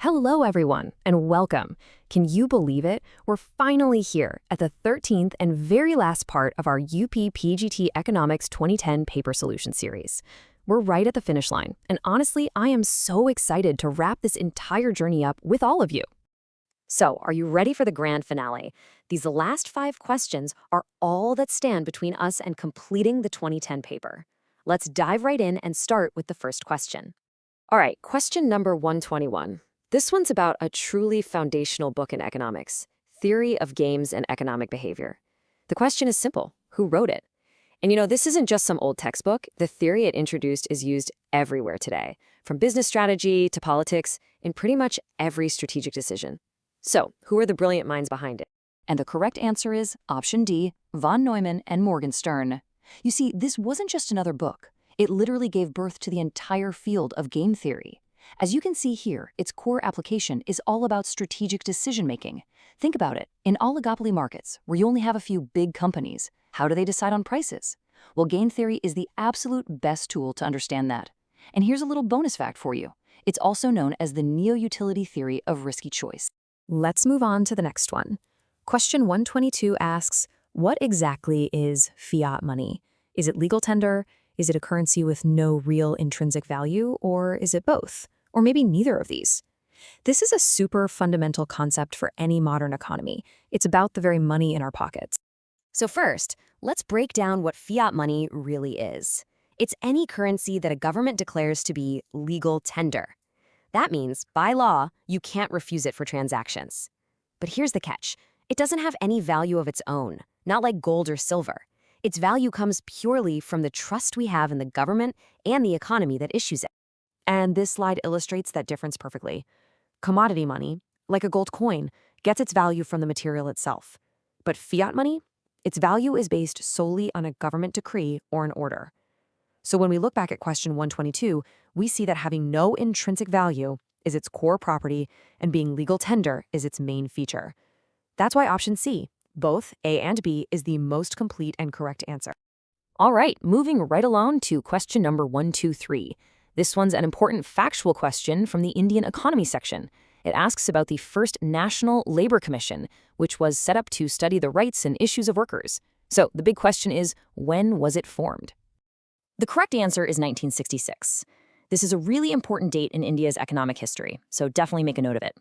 Hello, everyone, and welcome. Can you believe it? We're finally here at the 13th and very last part of our UP PGT Economics 2010 Paper Solution series. We're right at the finish line, and honestly, I am so excited to wrap this entire journey up with all of you. So, are you ready for the grand finale? These last 5 questions are all that stand between us and completing the 2010 paper. Let's dive right in and start with the first question. All right, question number 121. This one's about a truly foundational book in economics, Theory of Games and Economic Behavior. The question is simple: who wrote it? And this isn't just some old textbook. The theory it introduced is used everywhere today, from business strategy to politics, in pretty much every strategic decision. So, who are the brilliant minds behind it? And the correct answer is option D, von Neumann and Morgenstern. You see, this wasn't just another book. It literally gave birth to the entire field of game theory. As you can see here, its core application is all about strategic decision-making. Think about it. In oligopoly markets, where you only have a few big companies, how do they decide on prices? Well, game theory is the absolute best tool to understand that. And here's a little bonus fact for you. It's also known as the neo-utility theory of risky choice. Let's move on to the next one. Question 122 asks, what exactly is fiat money? Is it legal tender? Is it a currency with no real intrinsic value? Or is it both? Or maybe neither of these? This is a super fundamental concept for any modern economy. It's about the very money in our pockets. So first, let's break down what fiat money really is. It's any currency that a government declares to be legal tender. That means, by law, you can't refuse it for transactions. But here's the catch. It doesn't have any value of its own, not like gold or silver. Its value comes purely from the trust we have in the government and the economy that issues it. And this slide illustrates that difference perfectly. Commodity money, like a gold coin, gets its value from the material itself. But fiat money, its value is based solely on a government decree or an order. So when we look back at question 122, we see that having no intrinsic value is its core property and being legal tender is its main feature. That's why option C, both A and B, is the most complete and correct answer. All right, moving right along to question number 123. This one's an important factual question from the Indian economy section. It asks about the first National Labor Commission, which was set up to study the rights and issues of workers. So the big question is, when was it formed? The correct answer is 1966. This is a really important date in India's economic history, so definitely make a note of it.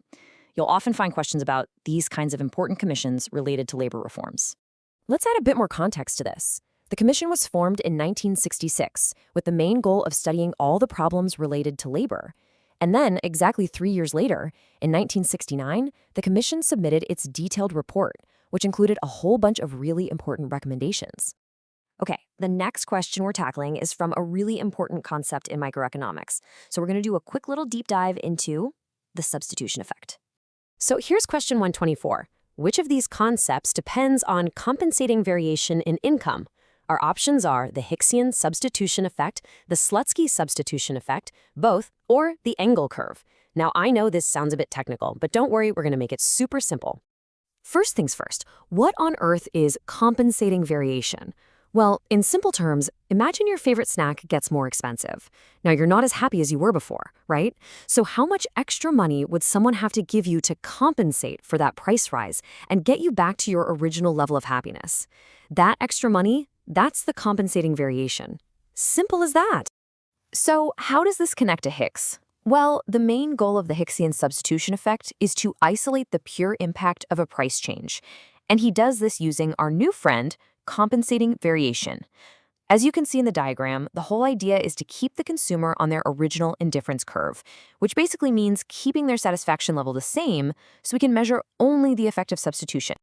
You'll often find questions about these kinds of important commissions related to labor reforms. Let's add a bit more context to this. The commission was formed in 1966 with the main goal of studying all the problems related to labor. And then, exactly 3 years later, in 1969, the commission submitted its detailed report, which included a whole bunch of really important recommendations. Okay, the next question we're tackling is from a really important concept in microeconomics. So we're going to do a quick little deep dive into the substitution effect. So here's question 124. Which of these concepts depends on compensating variation in income? Our options are the Hicksian substitution effect, the Slutsky substitution effect, both, or the Engel curve. Now, I know this sounds a bit technical, but don't worry, we're going to make it super simple. First things first, what on earth is compensating variation? Well, in simple terms, imagine your favorite snack gets more expensive. Now, you're not as happy as you were before, right? So how much extra money would someone have to give you to compensate for that price rise and get you back to your original level of happiness? That extra money, that's the compensating variation. Simple as that. So how does this connect to Hicks? Well, the main goal of the Hicksian substitution effect is to isolate the pure impact of a price change. And he does this using our new friend, compensating variation. As you can see in the diagram, the whole idea is to keep the consumer on their original indifference curve, which basically means keeping their satisfaction level the same so we can measure only the effect of substitution.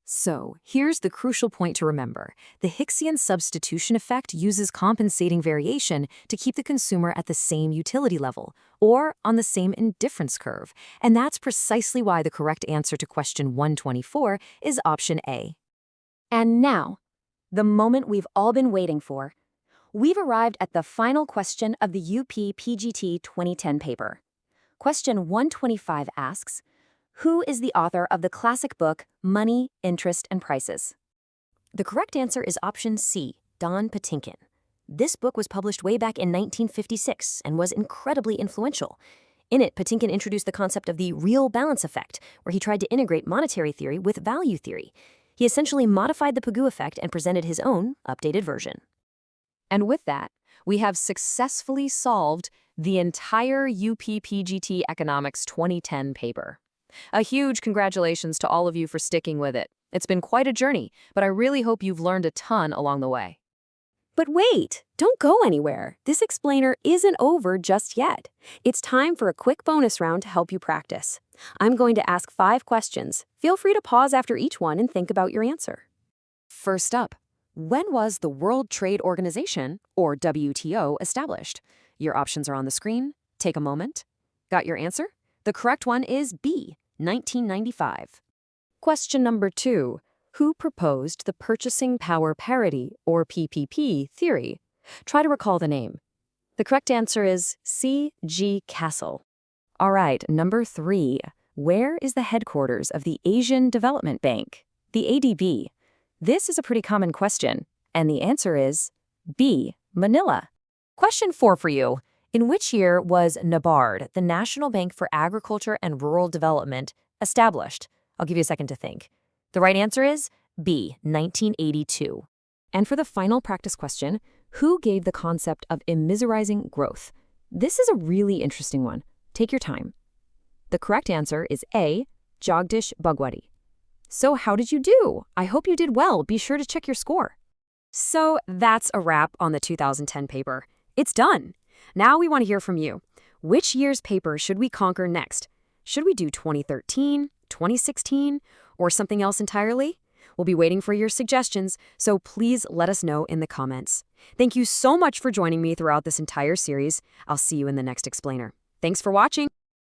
So here's the crucial point to remember. The Hicksian substitution effect uses compensating variation to keep the consumer at the same utility level, or on the same indifference curve. And that's precisely why the correct answer to question 124 is option A. And now, the moment we've all been waiting for. We've arrived at the final question of the UP PGT 2010 paper. Question 125 asks, who is the author of the classic book, Money, Interest, and Prices? The correct answer is option C, Don Patinkin. This book was published way back in 1956 and was incredibly influential. In it, Patinkin introduced the concept of the real balance effect, where he tried to integrate monetary theory with value theory. He essentially modified the Pigou effect and presented his own updated version. And with that, we have successfully solved the entire UP PGT Economics 2010 paper. A huge congratulations to all of you for sticking with it. It's been quite a journey, but I really hope you've learned a ton along the way. But wait, don't go anywhere. This explainer isn't over just yet. It's time for a quick bonus round to help you practice. I'm going to ask 5 questions. Feel free to pause after each one and think about your answer. First up, when was the World Trade Organization, or WTO, established? Your options are on the screen. Take a moment. Got your answer? The correct one is B, 1995. Question number 2. Who proposed the purchasing power parity, or PPP, theory? Try to recall the name. The correct answer is C. G. Castle. All right, number 3. Where is the headquarters of the Asian Development Bank, the ADB? This is a pretty common question, and the answer is B. Manila. Question 4 for you. In which year was NABARD, the National Bank for Agriculture and Rural Development, established? I'll give you a second to think. The right answer is B, 1982. And for the final practice question, who gave the concept of immiserizing growth? This is a really interesting one. Take your time. The correct answer is A, Jagdish Bhagwati. So how did you do? I hope you did well. Be sure to check your score. So that's a wrap on the 2010 paper. It's done. Now we want to hear from you. Which year's paper should we conquer next? Should we do 2013, 2016, or something else entirely? We'll be waiting for your suggestions, so please let us know in the comments. Thank you so much for joining me throughout this entire series. I'll see you in the next explainer. Thanks for watching.